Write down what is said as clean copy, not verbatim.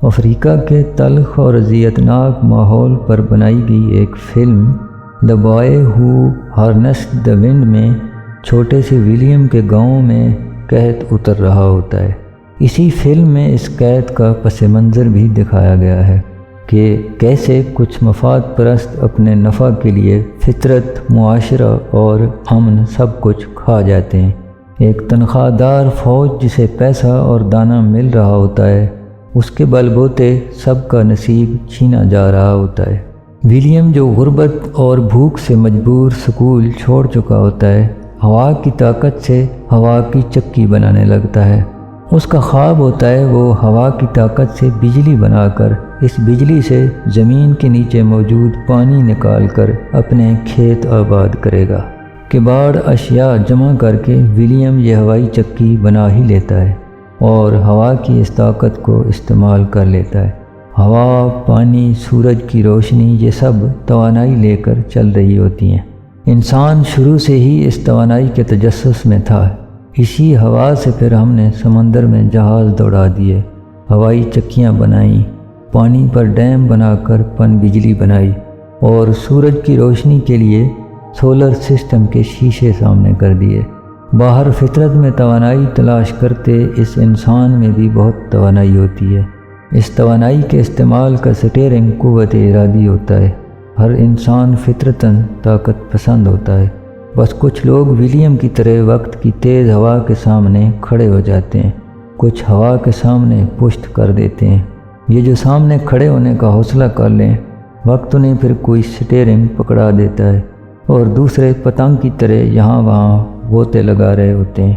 افریقہ کے تلخ اور اذیتناک ماحول پر بنائی گئی ایک فلم دی بوائے ہو ہارنسڈ دی ونڈ میں چھوٹے سے ولیم کے گاؤں میں قحط اتر رہا ہوتا ہے۔ اسی فلم میں اس قحط کا پس منظر بھی دکھایا گیا ہے کہ کیسے کچھ مفاد پرست اپنے نفع کے لیے فطرت، معاشرہ اور امن سب کچھ کھا جاتے ہیں۔ ایک تنخواہ دار فوج جسے پیسہ اور دانہ مل رہا ہوتا ہے، اس کے بل بوتے سب کا نصیب چھینا جا رہا ہوتا ہے۔ ولیم جو غربت اور بھوک سے مجبور سکول چھوڑ چکا ہوتا ہے، ہوا کی طاقت سے ہوا کی چکی بنانے لگتا ہے۔ اس کا خواب ہوتا ہے وہ ہوا کی طاقت سے بجلی بنا کر اس بجلی سے زمین کے نیچے موجود پانی نکال کر اپنے کھیت آباد کرے گا۔ کباڑ اشیاء جمع کر کے ولیم یہ ہوائی چکی بنا ہی لیتا ہے اور ہوا کی اس طاقت کو استعمال کر لیتا ہے۔ ہوا، پانی، سورج کی روشنی یہ سب توانائی لے کر چل رہی ہوتی ہیں۔ انسان شروع سے ہی اس توانائی کے تجسس میں تھا۔ اسی ہوا سے پھر ہم نے سمندر میں جہاز دوڑا دیے، ہوائی چکیاں بنائیں، پانی پر ڈیم بنا کر پن بجلی بنائی اور سورج کی روشنی کے لیے سولر سسٹم کے شیشے سامنے کر دیے۔ باہر فطرت میں توانائی تلاش کرتے اس انسان میں بھی بہت توانائی ہوتی ہے۔ اس توانائی کے استعمال کا سٹیئرنگ قوت ارادی ہوتا ہے۔ ہر انسان فطرتاً طاقت پسند ہوتا ہے، بس کچھ لوگ ولیم کی طرح وقت کی تیز ہوا کے سامنے کھڑے ہو جاتے ہیں، کچھ ہوا کے سامنے پشت کر دیتے ہیں۔ یہ جو سامنے کھڑے ہونے کا حوصلہ کر لیں، وقت انہیں پھر کوئی سٹیئرنگ پکڑا دیتا ہے اور دوسرے پتنگ کی طرح یہاں وہاں غوطے لگا رہے ہوتے ہیں۔